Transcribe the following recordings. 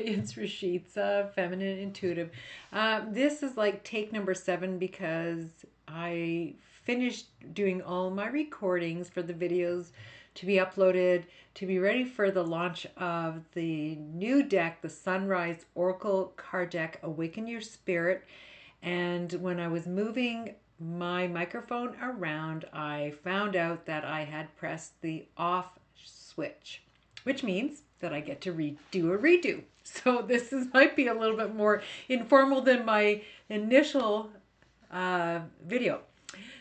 It's Rashitza, Feminine Intuitive. This is like take number 7 because I finished doing all my recordings for the videos to be uploaded to be ready for the launch of the new deck, the Sunrise Oracle card deck, Awaken Your Spirit. And when I was moving my microphone around, I found out that I had pressed the off switch, which means that I get to do a redo. So this might be a little bit more informal than my initial video.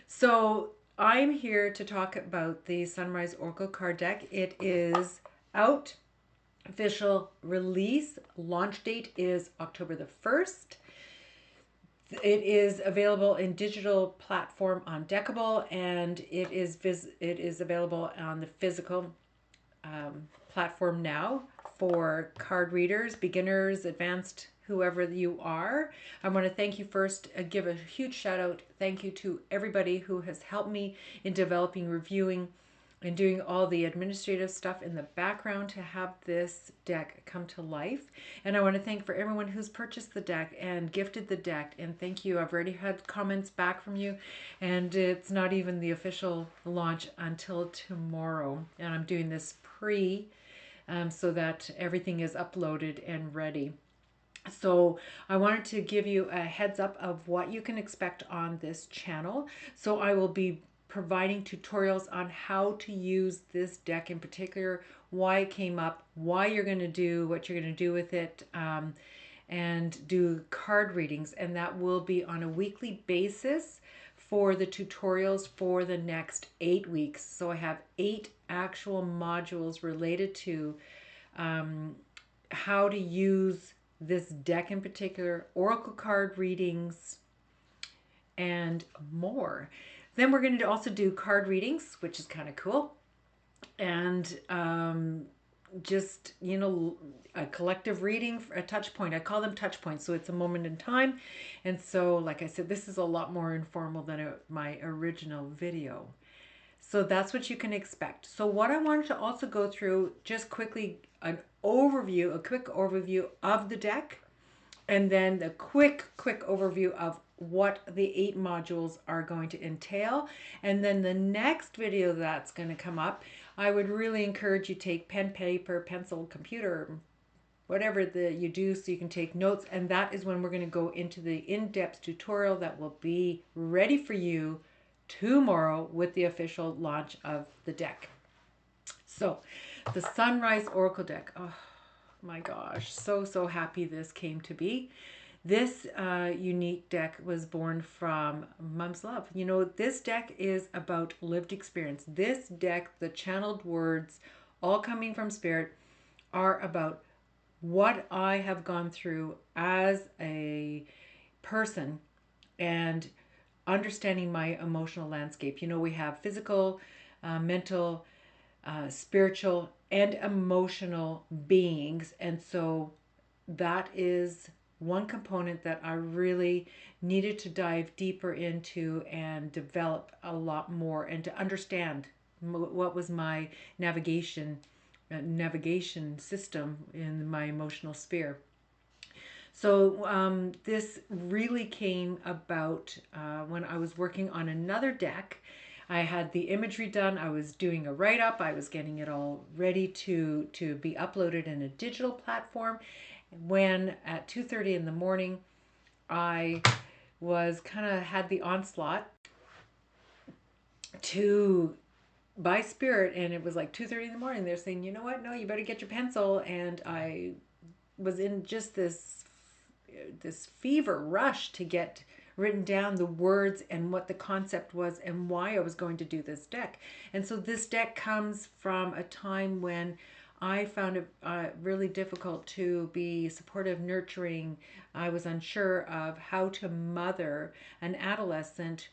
So I'm here to talk about the Sunrise Oracle card deck. It is out. Official release launch date is October the 1st. It is available in digital platform on Deckable, and it is available on the physical platform now for card readers, beginners, advanced, whoever you are. I want to thank you first, give a huge shout out, thank you to everybody who has helped me in developing, reviewing, and doing all the administrative stuff in the background to have this deck come to life. And I want to thank for everyone who's purchased the deck and gifted the deck. And thank you. I've already had comments back from you, and it's not even the official launch until tomorrow. And I'm doing this pre so that everything is uploaded and ready. So I wanted to give you a heads up of what you can expect on this channel. So I will be providing tutorials on how to use this deck in particular, why it came up, why you're going to do what you're going to do with it, and do card readings. And that will be on a weekly basis for the tutorials for the next 8 weeks. So I have 8 actual modules related to how to use this deck in particular, oracle card readings, and more. Then we're going to also do card readings, which is kind of cool. And just, you know, a collective reading, a touch point. I call them touch points. So it's a moment in time. And so, like I said, this is a lot more informal than my original video. So that's what you can expect. So what I wanted to also go through just quickly, a quick overview of the deck, and then the quick overview of what the 8 modules are going to entail. And then the next video that's going to come up, I would really encourage you to take pen, paper, pencil, computer, whatever you do, so you can take notes. And that is when we're going to go into the in-depth tutorial that will be ready for you tomorrow with the official launch of the deck. So the Sunrise Oracle deck. Oh my gosh, so happy this came to be. This unique deck was born from Mom's Love. You know, this deck is about lived experience. This deck, the channeled words, all coming from Spirit, are about what I have gone through as a person and understanding my emotional landscape. You know, we have physical, mental, spiritual, and emotional beings. And so that is one component that I really needed to dive deeper into and develop a lot more, and to understand what was my navigation system in my emotional sphere. So this really came about when I was working on another deck. I had the imagery done, I was doing a write-up, I was getting it all ready to be uploaded in a digital platform, when at 2:30 in the morning I was had the onslaught by Spirit, and it was like 2:30 in the morning. They're saying, you know what, no, you better get your pencil. And I was in just this fever rush to get written down the words and what the concept was and why I was going to do this deck. And so this deck comes from a time when I found it really difficult to be supportive, nurturing. I was unsure of how to mother an adolescent,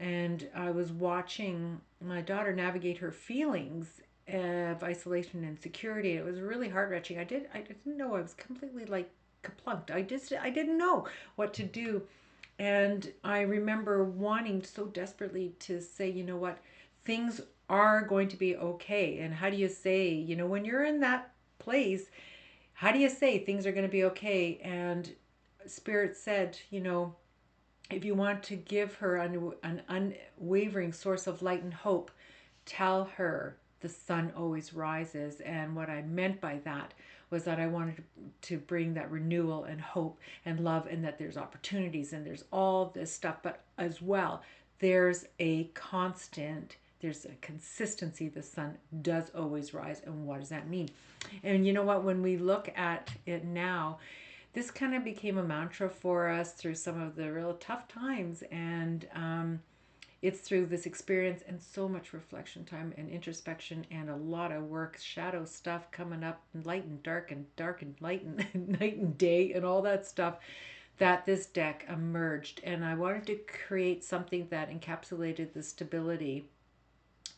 and I was watching my daughter navigate her feelings of isolation and insecurity. It was really heart-wrenching. I didn't know. I was completely like kaplunked. I didn't know what to do. And I remember wanting so desperately to say, you know what, things are going to be okay. And how do you say, you know, when you're in that place, how do you say things are going to be okay? And Spirit said, if you want to give her an unwavering source of light and hope, tell her the sun always rises. And what I meant by that was that I wanted to bring that renewal and hope and love, and that there's opportunities and there's all this stuff, but as well, there's a constant, there's a consistency. The sun does always rise. And what does that mean? And you know what? When we look at it now, this kind of became a mantra for us through some of the real tough times. And it's through this experience and so much reflection time and introspection and a lot of work, shadow stuff coming up, light and dark and light and night and day and all that stuff, that this deck emerged. And I wanted to create something that encapsulated the stability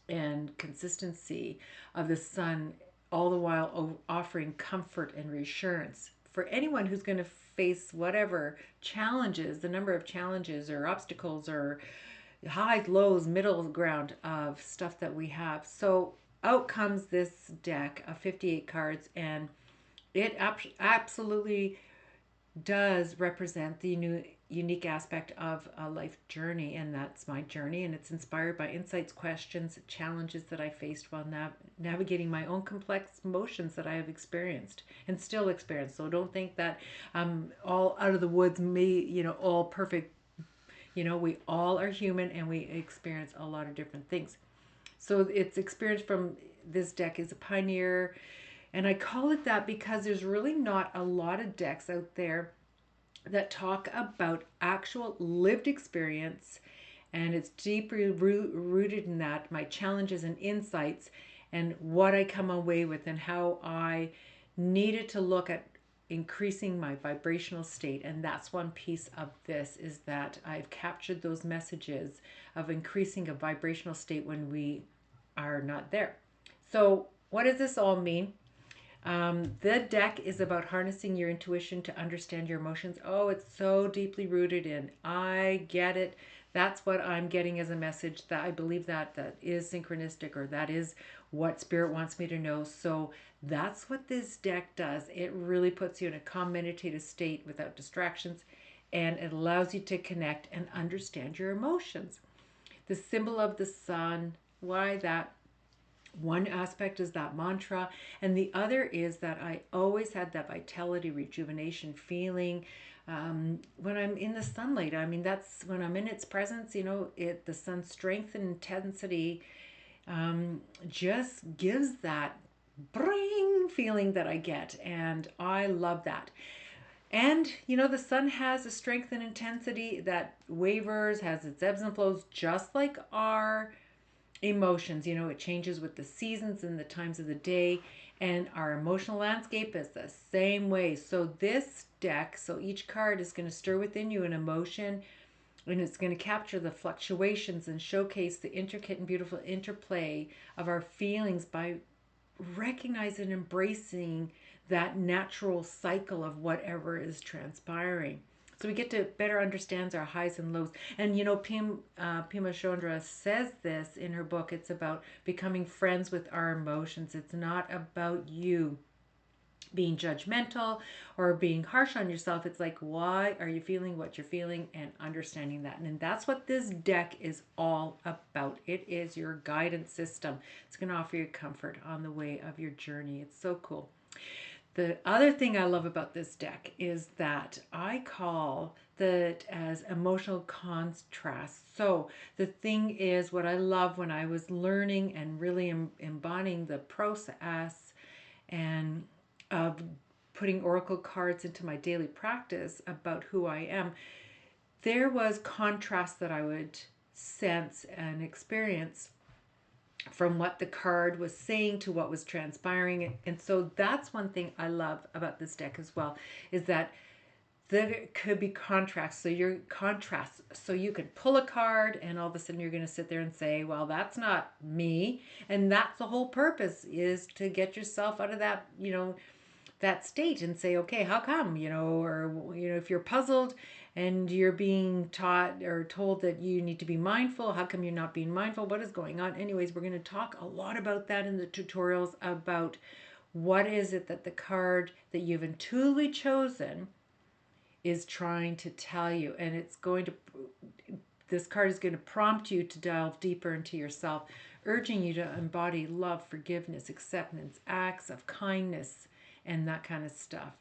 and consistency of the sun, all the while offering comfort and reassurance for anyone who's going to face whatever challenges, the number of challenges or obstacles or highs, lows, middle ground of stuff that we have. So out comes this deck of 58 cards, and it absolutely does represent the unique aspect of a life journey, and that's my journey. And it's inspired by insights, questions, challenges that I faced while navigating my own complex emotions that I have experienced and still experience. So don't think that I'm all out of the woods, all perfect. We all are human and we experience a lot of different things. So it's experience from this deck is a pioneer. And I call it that because there's really not a lot of decks out there that talk about actual lived experience. And it's deeply rooted in that, my challenges and insights, and what I come away with, and how I needed to look at increasing my vibrational state. And that's one piece of this, is that I've captured those messages of increasing a vibrational state when we are not there. So what does this all mean? The deck is about harnessing your intuition to understand your emotions. Oh, it's so deeply rooted in, I get it. That's what I'm getting as a message, that I believe that is synchronistic, or that is what Spirit wants me to know. So that's what this deck does. It really puts you in a calm meditative state without distractions, and it allows you to connect and understand your emotions. The symbol of the sun, why that? One aspect is that mantra, and the other is that I always had that vitality, rejuvenation feeling when I'm in the sunlight. I mean, that's when I'm in its presence. The sun's strength and intensity just gives that bring feeling that I get, and I love that. And the sun has a strength and intensity that wavers, has its ebbs and flows, just like our emotions. It changes with the seasons and the times of the day, and our emotional landscape is the same way. So this deck, so each card is going to stir within you an emotion, and it's going to capture the fluctuations and showcase the intricate and beautiful interplay of our feelings by recognizing and embracing that natural cycle of whatever is transpiring. So we get to better understand our highs and lows. And Pema Chandra says this in her book. It's about becoming friends with our emotions. It's not about you being judgmental or being harsh on yourself. It's like, why are you feeling what you're feeling, and understanding that. And that's what this deck is all about. It is your guidance system. It's going to offer you comfort on the way of your journey. It's so cool. The other thing I love about this deck is that I call that as emotional contrast. So the thing is, what I love when I was learning and really embodying the process and of putting oracle cards into my daily practice about who I am, there was contrast that I would sense and experience from what the card was saying to what was transpiring. And so that's one thing I love about this deck as well, is that there could be contrast. So you could pull a card, and all of a sudden you're going to sit there and say, well, that's not me. And that's the whole purpose, is to get yourself out of that, that state, and say, okay, how come, or if you're puzzled and you're being taught or told that you need to be mindful, how come you're not being mindful? What is going on? Anyways, we're going to talk a lot about that in the tutorials, about What is it that the card that you've intuitively chosen is trying to tell you? And this card is going to prompt you to delve deeper into yourself, urging you to embody love, forgiveness, acceptance, acts of kindness, and that kind of stuff.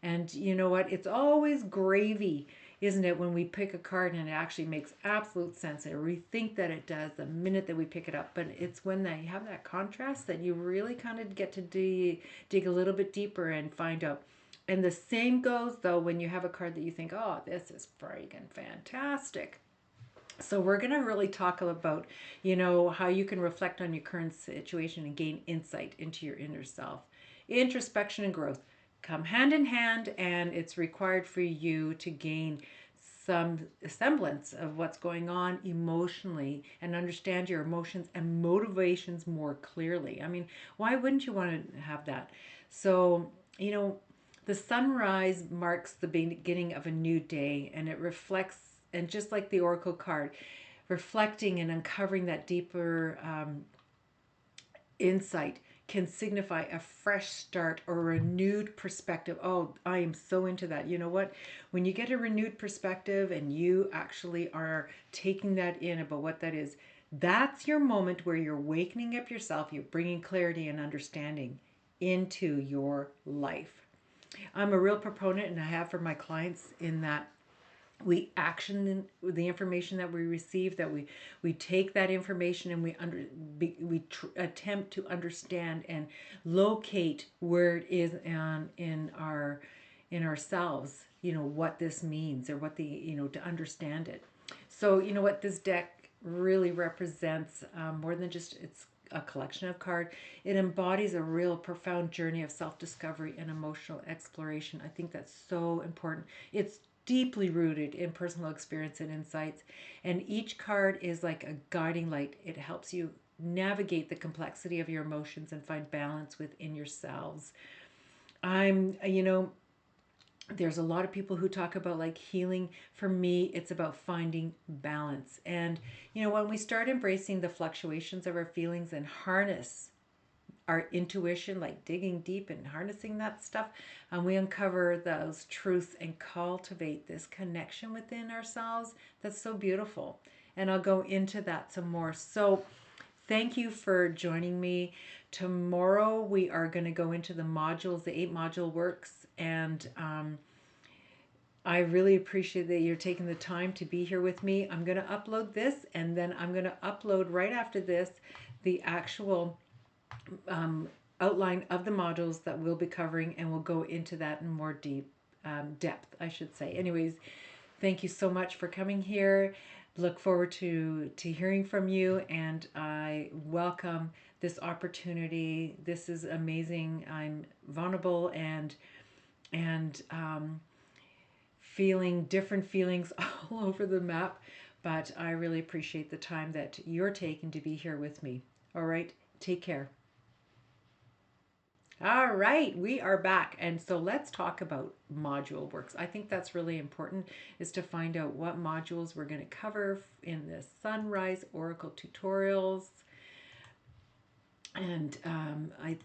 And you know what? It's always gravy, isn't it, when we pick a card and it actually makes absolute sense, or we think that it does the minute that we pick it up. But it's when they have that contrast that you really kind of get to dig a little bit deeper and find out. And the same goes, though, when you have a card that you think, oh, this is friggin' fantastic. So we're going to really talk about, how you can reflect on your current situation and gain insight into your inner self. Introspection and growth come hand in hand, and it's required for you to gain some semblance of what's going on emotionally and understand your emotions and motivations more clearly. I mean, why wouldn't you want to have that? So, the sunrise marks the beginning of a new day, and it reflects, and just like the oracle card, reflecting and uncovering that deeper insight can signify a fresh start or a renewed perspective. Oh, I am so into that. You know what? When you get a renewed perspective and you actually are taking that in about what that is, that's your moment where you're wakening up yourself, you're bringing clarity and understanding into your life. I'm a real proponent, and I have for my clients, in that we action the information that we receive, that we take that information and attempt to understand and locate where it is in ourselves, what this means, or what to understand it. So what this deck really represents, more than just it's a collection of cards. It embodies a real profound journey of self-discovery and emotional exploration. I think that's so important. It's deeply rooted in personal experience and insights, and each card is like a guiding light. It helps you navigate the complexity of your emotions and find balance within yourselves. There's a lot of people who talk about like healing. For me, it's about finding balance. And when we start embracing the fluctuations of our feelings and harness our intuition, like digging deep and harnessing that stuff, and we uncover those truths and cultivate this connection within ourselves, that's so beautiful. And I'll go into that some more. So thank you for joining me. Tomorrow we are going to go into the modules, the 8 module works, and I really appreciate that you're taking the time to be here with me. I'm going to upload this, and then I'm going to upload right after this the actual outline of the modules that we'll be covering, and we'll go into that in more depth, I should say. Anyways, thank you so much for coming here. Look forward to hearing from you, and I welcome this opportunity. This is amazing. I'm vulnerable and feeling different feelings all over the map, but I really appreciate the time that you're taking to be here with me. All right, take care. All right, we are back. And so let's talk about module works. I think that's really important, is to find out what modules we're going to cover in the Sunrise Oracle tutorials. And I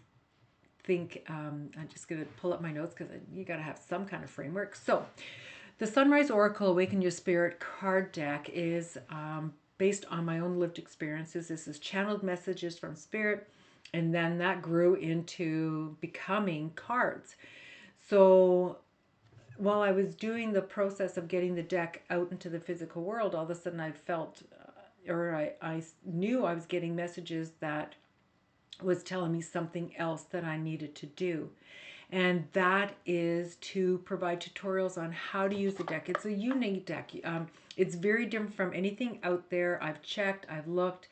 think I'm just going to pull up my notes, because you got to have some kind of framework. So the Sunrise Oracle Awaken Your Spirit card deck is based on my own lived experiences. This is channeled messages from Spirit, and then that grew into becoming cards. So while I was doing the process of getting the deck out into the physical world, all of a sudden I felt, I knew I was getting messages that was telling me something else that I needed to do. And that is to provide tutorials on how to use the deck. It's a unique deck. It's very different from anything out there. I've checked, I've looked.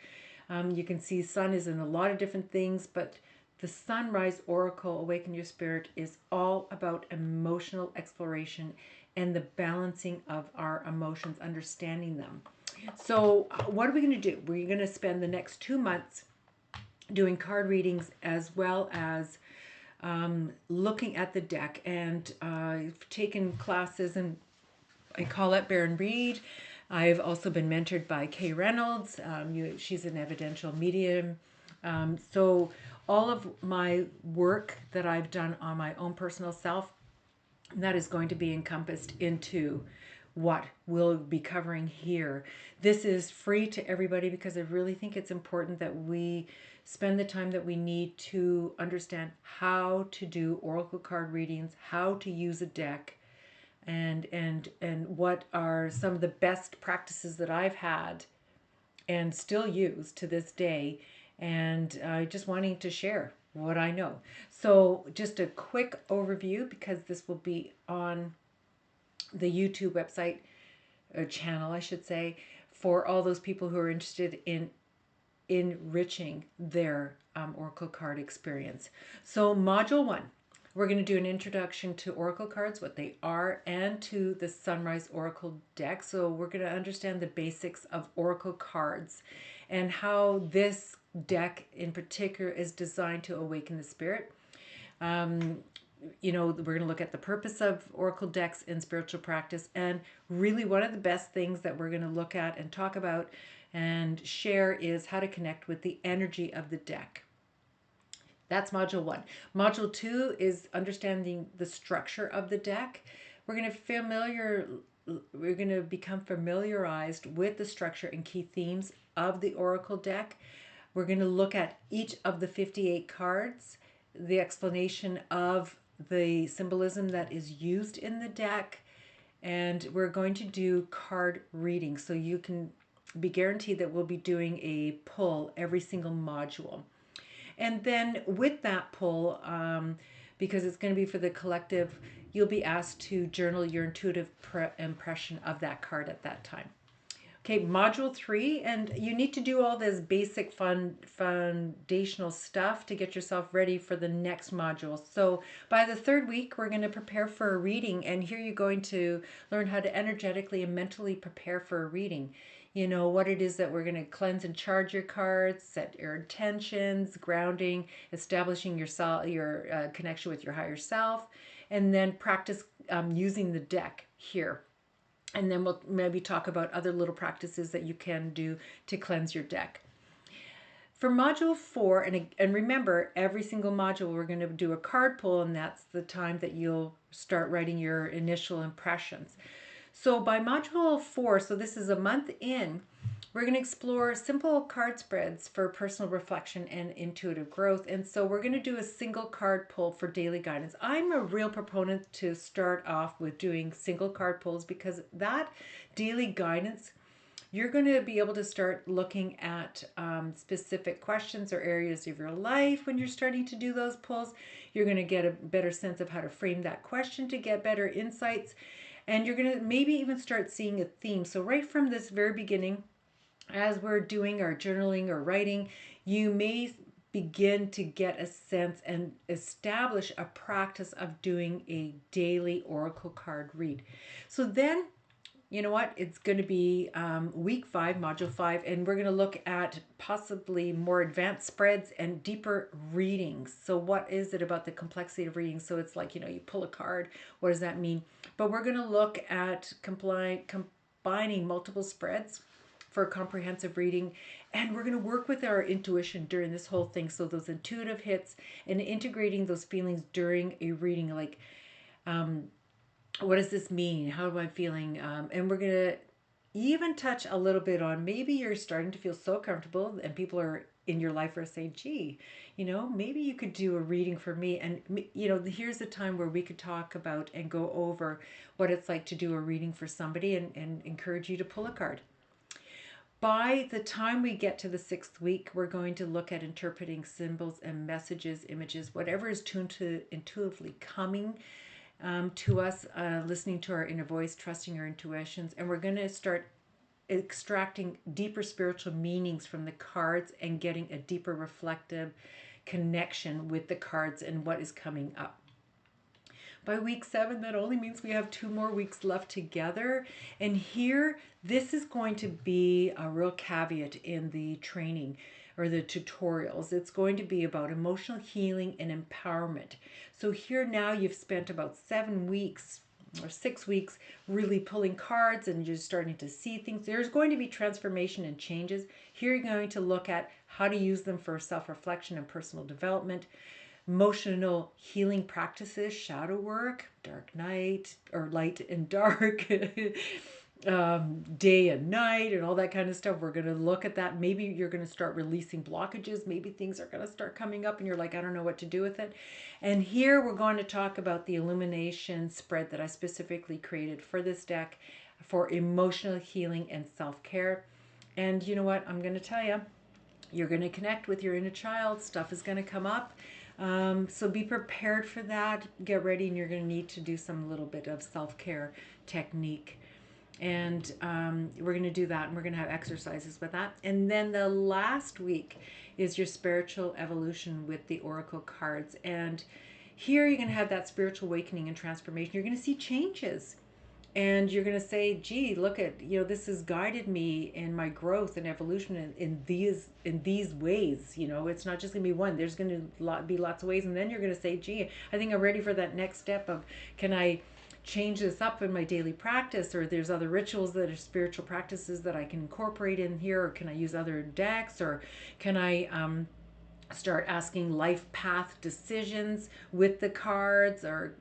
You can see sun is in a lot of different things, but the Sunrise Oracle Awaken Your Spirit is all about emotional exploration and the balancing of our emotions, understanding them. So what are we going to do? We're going to spend the next 2 months doing card readings, as well as looking at the deck. And I've taken classes, and I call it Bear and Read. I've also been mentored by Kay Reynolds. She's an evidential medium. So all of my work that I've done on my own personal self, that is going to be encompassed into what we'll be covering here. This is free to everybody because I really think it's important that we spend the time that we need to understand how to do oracle card readings, how to use a deck, and what are some of the best practices that I've had and still use to this day, and just wanting to share what I know. So just a quick overview, because this will be on the YouTube website, or channel I should say, for all those people who are interested in enriching their oracle card experience. So module 1, we're going to do an introduction to oracle cards, what they are, and to the Sunrise Oracle deck. So we're going to understand the basics of oracle cards and how this deck in particular is designed to awaken the spirit. We're going to look at the purpose of oracle decks in spiritual practice, and really one of the best things that we're going to look at and talk about and share is how to connect with the energy of the deck. That's module 1. Module 2 is understanding the structure of the deck. We're going to become familiarized with the structure and key themes of the oracle deck. We're going to look at each of the 58 cards, the explanation of the symbolism that is used in the deck, and we're going to do card reading. So you can be guaranteed that we'll be doing a pull every single module. And then with that pull, because it's going to be for the collective, you'll be asked to journal your intuitive impression of that card at that time. Okay, module 3, and you need to do all this basic foundational stuff to get yourself ready for the next module. So by the 3rd week, we're going to prepare for a reading, and here you're going to learn how to energetically and mentally prepare for a reading. You know, what it is that we're going to cleanse and charge your cards, set your intentions, grounding, establishing your connection with your higher self, and then practice using the deck here. And then we'll maybe talk about other little practices that you can do to cleanse your deck. For module 4, and remember, every single module we're going to do a card pull, and that's the time that you'll start writing your initial impressions. So by module 4, so this is a month in, we're going to explore simple card spreads for personal reflection and intuitive growth. And so we're going to do a single card pull for daily guidance. I'm a real proponent to start off with doing single card pulls, because that daily guidance, you're going to be able to start looking at specific questions or areas of your life when you're starting to do those pulls. You're going to get a better sense of how to frame that question to get better insights. And you're going to maybe even start seeing a theme. So right from this very beginning, as we're doing our journaling or writing, you may begin to get a sense and establish a practice of doing a daily oracle card read. So then, you know what, it's going to be week 5, module 5, and we're going to look at possibly more advanced spreads and deeper readings. So what is it about the complexity of reading? So it's like, you pull a card, what does that mean? But we're going to look at combining multiple spreads for comprehensive reading, and we're going to work with our intuition during this whole thing. So those intuitive hits and integrating those feelings during a reading, like what does this mean? How am I feeling? And we're going to even touch a little bit on, maybe you're starting to feel so comfortable and people are in your life are saying, gee, maybe you could do a reading for me. And, here's a time where we could talk about and go over what it's like to do a reading for somebody, and encourage you to pull a card. By the time we get to the 6th week, we're going to look at interpreting symbols and messages, images, whatever is tuned to intuitively coming to us, listening to our inner voice, trusting our intuitions, and we're going to start extracting deeper spiritual meanings from the cards and getting a deeper reflective connection with the cards and what is coming up. By week 7, that only means we have 2 more weeks left together. And here, this is going to be a real caveat in the training or the tutorials. It's going to be about emotional healing and empowerment. So here now you've spent about 7 weeks or 6 weeks, really pulling cards and just starting to see things. There's going to be transformation and changes. Here you're going to look at how to use them for self-reflection and personal development, emotional healing practices, shadow work, dark night or light and dark, day and night, and all that kind of stuff. We're going to look at that. Maybe you're going to start releasing blockages. Maybe things are going to start coming up and you're like, I don't know what to do with it. And here we're going to talk about the illumination spread that I specifically created for this deck for emotional healing and self-care. And you know what? I'm going to tell you, you're going to connect with your inner child. Stuff is going to come up. So be prepared for that. Get ready, and you're going to need to do some little bit of self-care technique. And we're going to do that, and we're going to have exercises with that. And then the last week is your spiritual evolution with the oracle cards. And here you're going to have that spiritual awakening and transformation. You're going to see changes. And you're going to say, gee, look at, this has guided me in my growth and evolution in these ways. It's not just going to be one. There's going to be lots of ways. And then you're going to say, gee, I think I'm ready for that next step of, can I change this up in my daily practice? Or there's other rituals that are spiritual practices that I can incorporate in here. Or can I use other decks? Or can I start asking life path decisions with the cards, or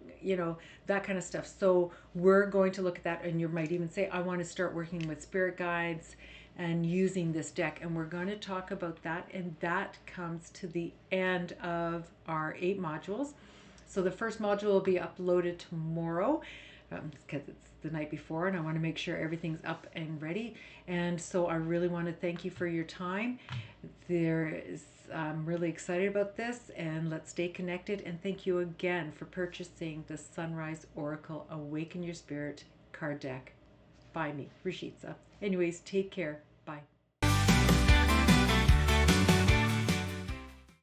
that kind of stuff. So we're going to look at that, and you might even say, I want to start working with spirit guides and using this deck, and we're going to talk about that. And that comes to the end of our 8 modules. So the first module will be uploaded tomorrow, because it's the night before, and I want to make sure everything's up and ready. And so I really want to thank you for your time. I'm really excited about this, and let's stay connected. And thank you again for purchasing the Sunrise Oracle Awaken Your Spirit card deck by me, Rashitza. Anyways, take care. Bye.